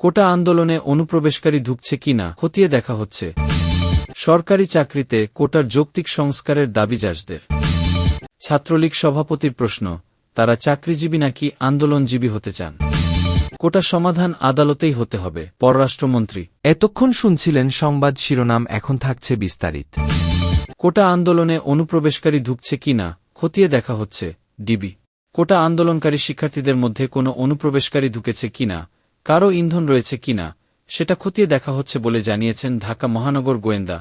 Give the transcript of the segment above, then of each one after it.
কোটা আন্দোলনে অনুপ্রবেশকারী ঢুকছে কিনা খতিয়ে দেখা হচ্ছে। সরকারি চাকরিতে কোটার যৌক্তিক সংস্কারের দাবি জাসদের। ছাত্রলীগ সভাপতির প্রশ্ন, তারা চাকরিজীবী নাকি আন্দোলনজীবী হতে চান? কোটা সমাধান আদালতেই হতে হবে, পররাষ্ট্রমন্ত্রী। এতক্ষণ শুনছিলেন সংবাদ শিরোনাম, এখন থাকছে বিস্তারিত। কোটা আন্দোলনে অনুপ্রবেশকারী ঢুকছে কিনা খতিয়ে দেখা হচ্ছে, ডিবি। কোটা আন্দোলনকারী শিক্ষার্থীদের মধ্যে কোনো অনুপ্রবেশকারী ঢুকেছে কিনা, কারও ইন্ধন রয়েছে কিনা, সেটা খতিয়ে দেখা হচ্ছে বলে জানিয়েছেন ঢাকা মহানগর গোয়েন্দা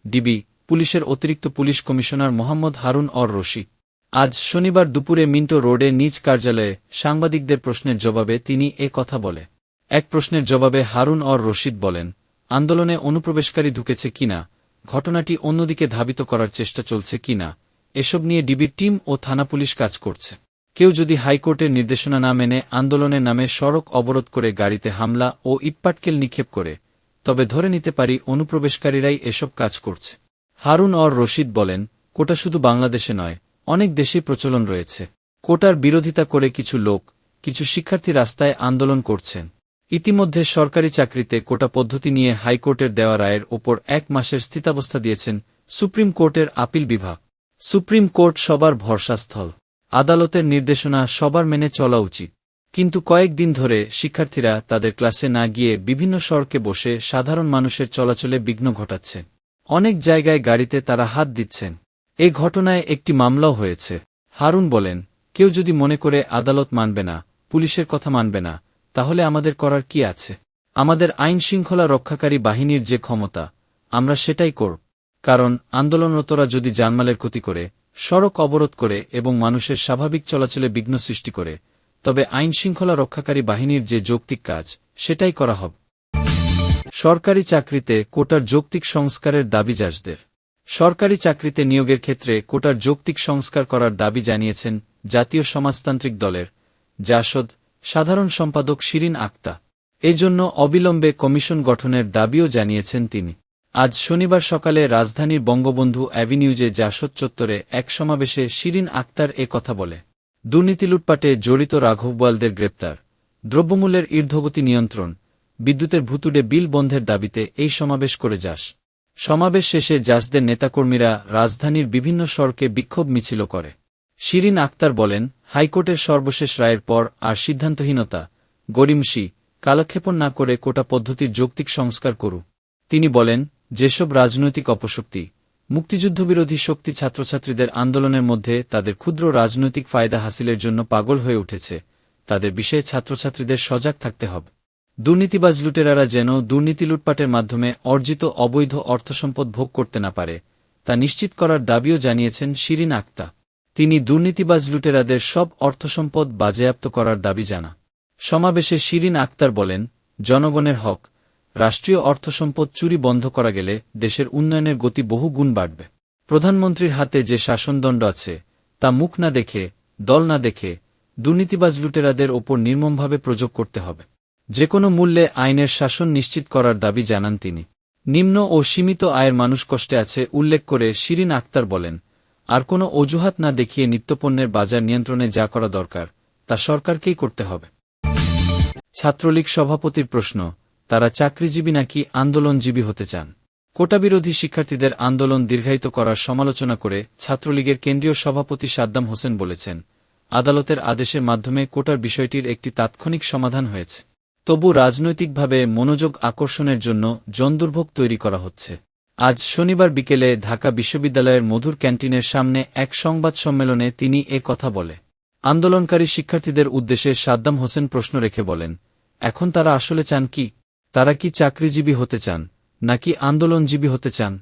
ডিবি পুলিশের অতিরিক্ত police commissioner Mohammad Harun or Rashid. আজ শনিবার দুপুরে মিন্টো রোডে নিজ কার্যালয়ে সাংবাদিকদের প্রশ্নের জবাবে তিনি এ কথা বলে। এক প্রশ্নের জবাবে হারুন অর রশিদ বলেন, আন্দোলনে অনুপ্রবেশকারী ঢুকেছে কিনা, ঘটনাটি অন্যদিকে ধাবিত করার চেষ্টা চলছে কিনা, এসব নিয়ে ডিবির টিম ও থানা পুলিশ কাজ করছে। কেউ যদি হাইকোর্টের নির্দেশনা না মেনে আন্দোলনের নামে সড়ক অবরোধ করে গাড়িতে হামলা ও ইটপাটকেল নিক্ষেপ করে, তবে ধরে নিতে পারি অনুপ্রবেশকারীরাই এসব কাজ করছে। হারুন অর রশিদ বলেন, কোটা শুধু বাংলাদেশে নয়, অনেক দেশেই প্রচলন রয়েছে। কোটার বিরোধিতা করে কিছু লোক, কিছু শিক্ষার্থী রাস্তায় আন্দোলন করছেন। ইতিমধ্যে সরকারি চাকরিতে কোটা পদ্ধতি নিয়ে হাইকোর্টের দেওয়া রায়ের ওপর 1 মাসের স্থিতাবস্থা দিয়েছেন সুপ্রিম কোর্টের আপিল বিভাগ। সুপ্রিম কোর্ট সবার ভরসাস্থল, আদালতের নির্দেশনা সবার মেনে চলা উচিত। কিন্তু কয়েকদিন ধরে শিক্ষার্থীরা তাদের ক্লাসে না গিয়ে বিভিন্ন সড়কে বসে সাধারণ মানুষের চলাচলে বিঘ্ন ঘটাচ্ছে। অনেক জায়গায় গাড়িতে তারা হাত দিচ্ছেন। এ ঘটনায় একটি মামলাও হয়েছে। হারুন বলেন, কেউ যদি মনে করে আদালত মানবে না, পুলিশের কথা মানবে না, তাহলে আমাদের করার কি আছে? আমাদের আইন শৃঙ্খলা রক্ষাকারী বাহিনীর যে ক্ষমতা, আমরা সেটাই করব। কারণ আন্দোলনরতরা যদি জানমালের ক্ষতি করে, সড়ক অবরোধ করে এবং মানুষের স্বাভাবিক চলাচলে বিঘ্ন সৃষ্টি করে, তবে আইন শৃঙ্খলা রক্ষাকারী বাহিনীর যে যৌক্তিক কাজ, সেটাই করা হবে। সরকারি চাকরিতে কোটার যৌক্তিক সংস্কারের দাবি জাসদের। সরকারি চাকরিতে নিয়োগের ক্ষেত্রে কোটার যৌক্তিক সংস্কার করার দাবি জানিয়েছেন জাতীয় সমাজতান্ত্রিক দলের জাসদ সাধারণ সম্পাদক শিরিন আক্তা। এজন্য অবিলম্বে কমিশন গঠনের দাবিও জানিয়েছেন তিনি। আজ শনিবার সকালে রাজধানীর বঙ্গবন্ধু অ্যাভিনিউজে জাসদ চত্বরে এক সমাবেশে শিরিন আক্তার এ কথা বলে। দুর্নীতি লুটপাটে জড়িত রাঘব বোয়ালদের গ্রেপ্তার, দ্রব্যমূল্যের ঊর্ধ্বগতি নিয়ন্ত্রণ, বিদ্যুতের ভুতুড়ে বিল বন্ধের দাবিতে এই সমাবেশ করে জাস। সমাবেশ শেষে জাসদের নেতাকর্মীরা রাজধানীর বিভিন্ন সড়কে বিক্ষোভ মিছিল করে। শিরিন আক্তার বলেন, হাইকোর্টের সর্বশেষ রায়ের পর আর সিদ্ধান্তহীনতা, গড়িমসি, কালক্ষেপণ না করে কোটা পদ্ধতির যৌক্তিক সংস্কার করু। তিনি বলেন, যেসব রাজনৈতিক অপশক্তি, মুক্তিযুদ্ধবিরোধী শক্তি ছাত্রছাত্রীদের আন্দোলনের মধ্যে তাদের ক্ষুদ্র রাজনৈতিক ফায়দা হাসিলের জন্য পাগল হয়ে উঠেছে, তাদের বিষয়ে ছাত্রছাত্রীদের সজাগ থাকতে হবে। দুর্নীতিবাজ লুটেরারা যেন দুর্নীতি লুটপাটের মাধ্যমে অর্জিত অবৈধ অর্থসম্পদ ভোগ করতে না পারে, তা নিশ্চিত করার দাবিও জানিয়েছেন শিরিন আক্তা। তিনি দুর্নীতিবাজ লুটেরাদের সব অর্থসম্পদ বাজেয়াপ্ত করার দাবি জানা। সমাবেশে শিরিন আক্তার বলেন, জনগণের হক, রাষ্ট্রীয় অর্থসম্পদ চুরি বন্ধ করা গেলে দেশের উন্নয়নের গতি বহু গুণ বাড়বে। প্রধানমন্ত্রীর হাতে যে শাসনদণ্ড আছে, তা মুখ না দেখে, দল না দেখে দুর্নীতিবাজ লুটেরাদের ওপর নির্মমভাবে প্রয়োগ করতে হবে। যেকোনো মূল্যে আইনের শাসন নিশ্চিত করার দাবি জানান তিনি। নিম্ন ও সীমিত আয়ের মানুষ কষ্টে আছে উল্লেখ করে শিরিন আক্তার বলেন, আর কোনো অজুহাত না দেখিয়ে নিত্যপণ্যের বাজার নিয়ন্ত্রণে যা করা দরকার, তা সরকারকেই করতে হবে। ছাত্রলীগ সভাপতির প্রশ্ন, তারা চাকরিজীবী নাকি আন্দোলনজীবী হতে চান? কোটাবিরোধী শিক্ষার্থীদের আন্দোলন দীর্ঘায়িত করার সমালোচনা করে ছাত্রলীগের কেন্দ্রীয় সভাপতি সাদ্দাম হোসেন বলেছেন, আদালতের আদেশের মাধ্যমে কোটার বিষয়টির একটি তাৎক্ষণিক সমাধান হয়েছে। তবু রাজনৈতিকভাবে মনোযোগ আকর্ষণের জন্য জনদুর্ভোগ তৈরি করা হচ্ছে। আজ শনিবার বিকেলে ঢাকা বিশ্ববিদ্যালয়ের মধুর ক্যান্টিনের সামনে এক সংবাদ সম্মেলনে তিনি এ কথা বলে। আন্দোলনকারী শিক্ষার্থীদের উদ্দেশ্যে সাদ্দাম হোসেন প্রশ্ন রেখে বলেন, এখন তারা আসলে চান কি? তারা কি চাকরিজীবী হতে চান, নাকি আন্দোলনজীবী হতে চান?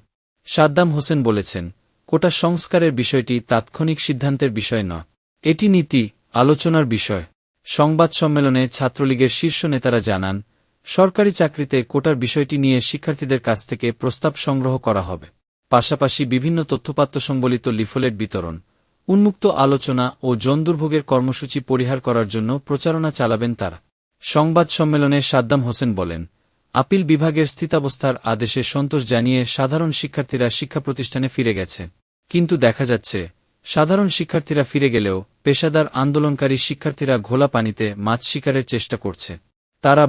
সাদ্দাম হোসেন বলেছেন, কোটা সংস্কারের বিষয়টি তাৎক্ষণিক সিদ্ধান্তের বিষয় নয়, এটি নীতি আলোচনার বিষয়। সংবাদ সম্মেলনে ছাত্রলীগের শীর্ষ নেতারা জানান, সরকারি চাকরিতে কোটার বিষয়টি নিয়ে শিক্ষার্থীদের কাছ থেকে প্রস্তাব সংগ্রহ করা হবে। পাশাপাশি বিভিন্ন তথ্যপাত্র সংবলিত লিফলেট বিতরণ, উন্মুক্ত আলোচনা ও জনদুর্ভোগের কর্মসূচি পরিহার করার জন্য প্রচারণা চালাবেন তারা। সংবাদ সম্মেলনে সাদ্দাম হোসেন বলেন, আপিল বিভাগের স্থিতাবস্থার আদেশে সন্তোষ জানিয়ে সাধারণ শিক্ষার্থীরা শিক্ষা প্রতিষ্ঠানে ফিরে গেছে। কিন্তু দেখা যাচ্ছে, সাধারণ শিক্ষার্থীরা ফিরে গেলেও পেশাদার আন্দোলনকারী শিক্ষার্থীরা ঘোলা পানিতে মাছ শিকারের চেষ্টা করছে। তারা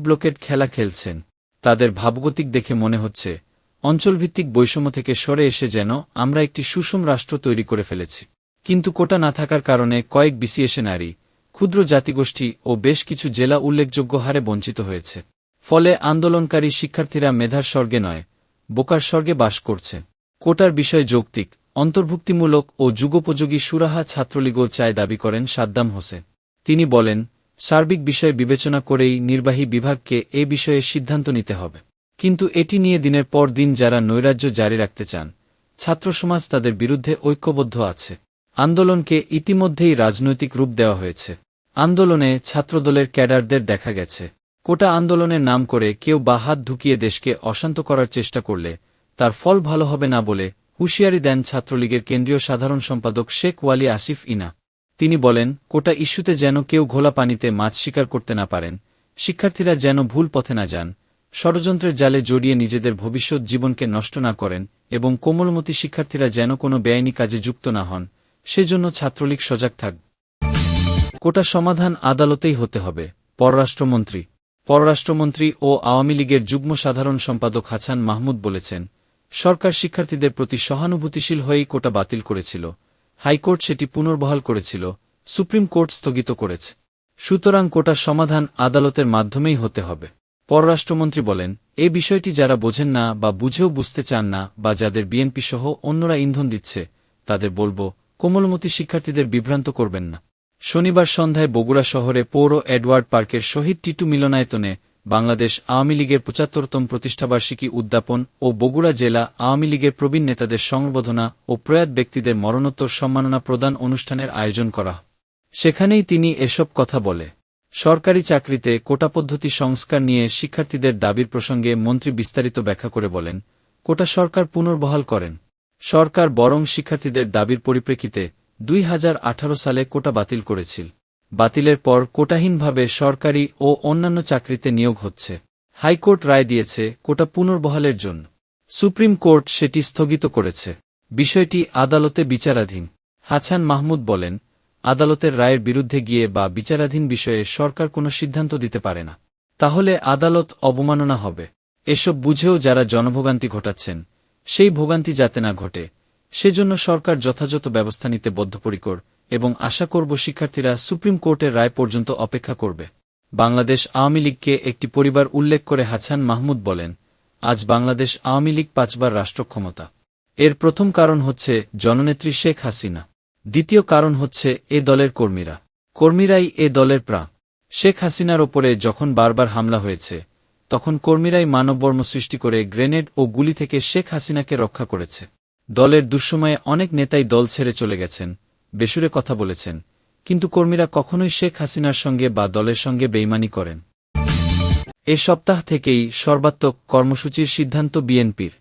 ব্লকেড খেলা খেলছেন। তাদের ভাবগতিক দেখে মনে হচ্ছে অঞ্চলভিত্তিক বৈষম্য থেকে সরে এসে যেন আমরা একটি সুষম রাষ্ট্র তৈরি করে ফেলেছি। কিন্তু কোটা না থাকার কারণে কয়েক বিসিএসে নারী, ক্ষুদ্র জাতিগোষ্ঠী ও বেশ কিছু জেলা উল্লেখযোগ্য হারে বঞ্চিত হয়েছে। ফলে আন্দোলনকারী শিক্ষার্থীরা মেধার স্বর্গে নয়, বোকার স্বর্গে বাস করছে। কোটার বিষয় যৌক্তিক, অন্তর্ভুক্তিমূলক ও যুগোপযোগী সুরাহা ছাত্রলীগও চায় দাবি করেন সাদ্দাম হোসেন। তিনি বলেন, সার্বিক বিষয় বিবেচনা করেই নির্বাহী বিভাগকে এ বিষয়ে সিদ্ধান্ত নিতে হবে। কিন্তু এটি নিয়ে দিনের পর দিন যারা নৈরাজ্য জারি রাখতে চান, ছাত্রসমাজ তাদের বিরুদ্ধে ঐক্যবদ্ধ আছে। আন্দোলনকে ইতিমধ্যেই রাজনৈতিক রূপ দেওয়া হয়েছে। আন্দোলনে ছাত্রদলের ক্যাডারদের দেখা গেছে। কোটা আন্দোলনের নাম করে কেউ বা হাত ঢুকিয়ে দেশকে অশান্ত করার চেষ্টা করলে তার ফল ভালো হবে না বলে হুঁশিয়ারি দেন ছাত্রলীগের কেন্দ্রীয় সাধারণ সম্পাদক শেখ ওয়ালি আসিফ ইনা। তিনি বলেন, কোটা ইস্যুতে যেন কেউ ঘোলা পানিতে মাছ শিকার করতে না পারেন, শিক্ষার্থীরা যেন ভুল পথে না যান, ষড়যন্ত্রের জালে জড়িয়ে নিজেদের ভবিষ্যৎ জীবনকে নষ্ট না করেন এবং কোমলমতি শিক্ষার্থীরা যেন কোনো বেআইনি কাজে যুক্ত না হন, সেজন্য ছাত্রলীগ সজাগ থাকবে। কোটা সমাধান আদালতেই হতে হবে, পররাষ্ট্রমন্ত্রী ও আওয়ামী লীগের যুগ্ম সাধারণ সম্পাদক হাছান মাহমুদ বলেছেন, সরকার শিক্ষার্থীদের প্রতি সহানুভূতিশীল হয়েই কোটা বাতিল করেছিল। হাইকোর্ট সেটি পুনর্বহাল করেছিল, সুপ্রিম কোর্ট স্থগিত করেছে। সুতরাং কোটা সমাধান আদালতের মাধ্যমেই হতে হবে। পররাষ্ট্রমন্ত্রী বলেন, এই বিষয়টি যারা বোঝেন না বা বুঝেও বুঝতে চান না বা যাদের বিএনপি সহ অন্যরা ইন্ধন দিচ্ছে, তাদের বলব, কোমলমতি শিক্ষার্থীদের বিভ্রান্ত করবেন না। শনিবার সন্ধ্যায় বগুড়া শহরে পৌর এডওয়ার্ড পার্কের শহীদ টিটু মিলনায়তনে বাংলাদেশ আওয়ামী লীগের ৭৫তম প্রতিষ্ঠাবার্ষিকী উদ্যাপন ও বগুড়া জেলা আওয়ামী লীগের প্রবীণ নেতাদের সংবর্ধনা ও প্রয়াত ব্যক্তিদের মরণোত্তর সম্মাননা প্রদান অনুষ্ঠানের আয়োজন করা। সেখানেই তিনি এসব কথা বলে। সরকারি চাকরিতে কোটা পদ্ধতি সংস্কার নিয়ে শিক্ষার্থীদের দাবির প্রসঙ্গে মন্ত্রী বিস্তারিত ব্যাখ্যা করে বলেন, কোটা সরকার পুনর্বহাল করেন। সরকার বরং শিক্ষার্থীদের দাবির পরিপ্রেক্ষিতে ২০১৮ সালে কোটা বাতিল করেছিল। বাতিলের পর কোটাহীনভাবে সরকারি ও অন্যান্য চাকরিতে নিয়োগ হচ্ছে। হাইকোর্ট রায় দিয়েছে কোটা পুনর্বহালের জন্য। সুপ্রিম কোর্ট সেটি স্থগিত করেছে। বিষয়টি আদালতে বিচারাধীন। হাছান মাহমুদ বলেন, আদালতের রায়ের বিরুদ্ধে গিয়ে বা বিচারাধীন বিষয়ে সরকার কোনো সিদ্ধান্ত দিতে পারে না। তাহলে আদালত অবমাননা হবে। এসব বুঝেও যারা জনভোগান্তি ঘটাচ্ছেন, সেই ভোগান্তি যাতে না ঘটে, সেজন্য সরকার যথাযথ ব্যবস্থা নিতে বদ্ধপরিকর এবং আশা করব শিক্ষার্থীরা সুপ্রিম কোর্টের রায় পর্যন্ত অপেক্ষা করবে। বাংলাদেশ আওয়ামী লীগকে একটি পরিবার উল্লেখ করে হাছান মাহমুদ বলেন, আজ বাংলাদেশ আওয়ামী লীগ ৫ বার রাষ্ট্রক্ষমতা। এর প্রথম কারণ হচ্ছে জননেত্রী শেখ হাসিনা। দ্বিতীয় কারণ হচ্ছে এ দলের কর্মীরাই এ দলের প্রাণ। শেখ হাসিনার ওপরে যখন বারবার হামলা হয়েছে, তখন কর্মীরাই মানববর্ম সৃষ্টি করে গ্রেনেড ও গুলি থেকে শেখ হাসিনাকে রক্ষা করেছে। দলের দুঃসময়ে অনেক নেতাই দল ছেড়ে চলে গেছেন, বেসুরে কথা বলেছেন, কিন্তু কর্মীরা কখনোই শেখ হাসিনার সঙ্গে বা দলের সঙ্গে বেইমানি করেন। এ সপ্তাহ থেকেই সর্বাত্মক কর্মসূচির সিদ্ধান্ত বিএনপির।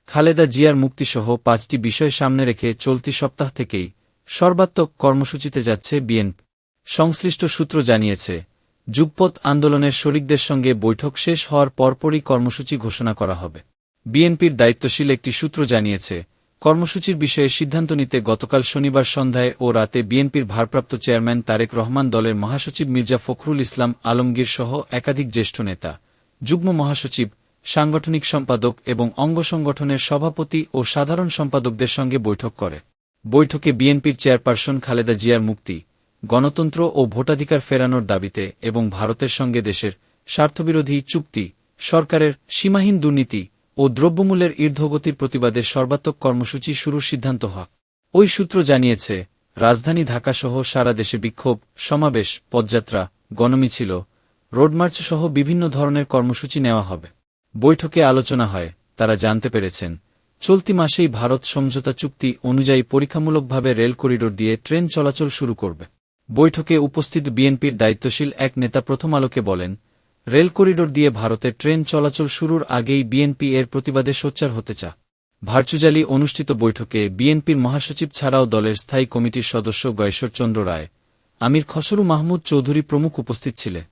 খালেদা জিয়ার মুক্তিসহ ৫টি বিষয় সামনে রেখে চলতি সপ্তাহ থেকেই সর্বাত্মক কর্মসূচিতে যাচ্ছে বিএনপি। সংশ্লিষ্ট সূত্র জানিয়েছে, যুগপৎ আন্দোলনের শরিকদের সঙ্গে বৈঠক শেষ হওয়ার পরপরই কর্মসূচি ঘোষণা করা হবে। বিএনপির দায়িত্বশীল একটি সূত্র জানিয়েছে, কর্মসূচির বিষয়ে সিদ্ধান্ত নিতে গতকাল শনিবার সন্ধ্যায় ও রাতে বিএনপির ভারপ্রাপ্ত চেয়ারম্যান তারেক রহমান, দলের মহাসচিব মির্জা ফখরুল ইসলাম আলমগীর সহ একাধিক জ্যেষ্ঠ নেতা, যুগ্ম মহাসচিব, সাংগঠনিক সম্পাদক এবং অঙ্গ সংগঠনের সভাপতি ও সাধারণ সম্পাদকদের সঙ্গে বৈঠক করে। বৈঠকে বিএনপির চেয়ারপারসন খালেদা জিয়ার মুক্তি, গণতন্ত্র ও ভোটাধিকার ফেরানোর দাবিতে এবং ভারতের সঙ্গে দেশের স্বার্থবিরোধী চুক্তি, সরকারের সীমাহীন দুর্নীতি ও দ্রব্যমূল্যের ঊর্ধ্বগতির প্রতিবাদে সর্বাত্মক কর্মসূচি শুরুর সিদ্ধান্ত হয়। ওই সূত্র জানিয়েছে, রাজধানী ঢাকাসহ সারা দেশে বিক্ষোভ, সমাবেশ, পদযাত্রা, গণমিছিল, রোডমার্চ সহ বিভিন্ন ধরনের কর্মসূচি নেওয়া হবে। বৈঠকে আলোচনা হয়, তারা জানতে পেরেছেন, চলতি মাসেই ভারত সমঝোতা চুক্তি অনুযায়ী পরীক্ষামূলকভাবে রেল করিডোর দিয়ে ট্রেন চলাচল শুরু করবে। বৈঠকে উপস্থিত বিএনপির দায়িত্বশীল এক নেতা প্রথম আলোকে বলেন, রেল করিডোর দিয়ে ভারতের ট্রেন চলাচল শুরুর আগেই বিএনপি এর প্রতিবাদে সোচ্চার হতে চায়। ভার্চুয়ালি অনুষ্ঠিত বৈঠকে বিএনপির মহাসচিব ছাড়াও দলের স্থায়ী কমিটির সদস্য গয়েশ্বর চন্দ্র রায়, আমির খসরু মাহমুদ চৌধুরী প্রমুখ উপস্থিত ছিলেন।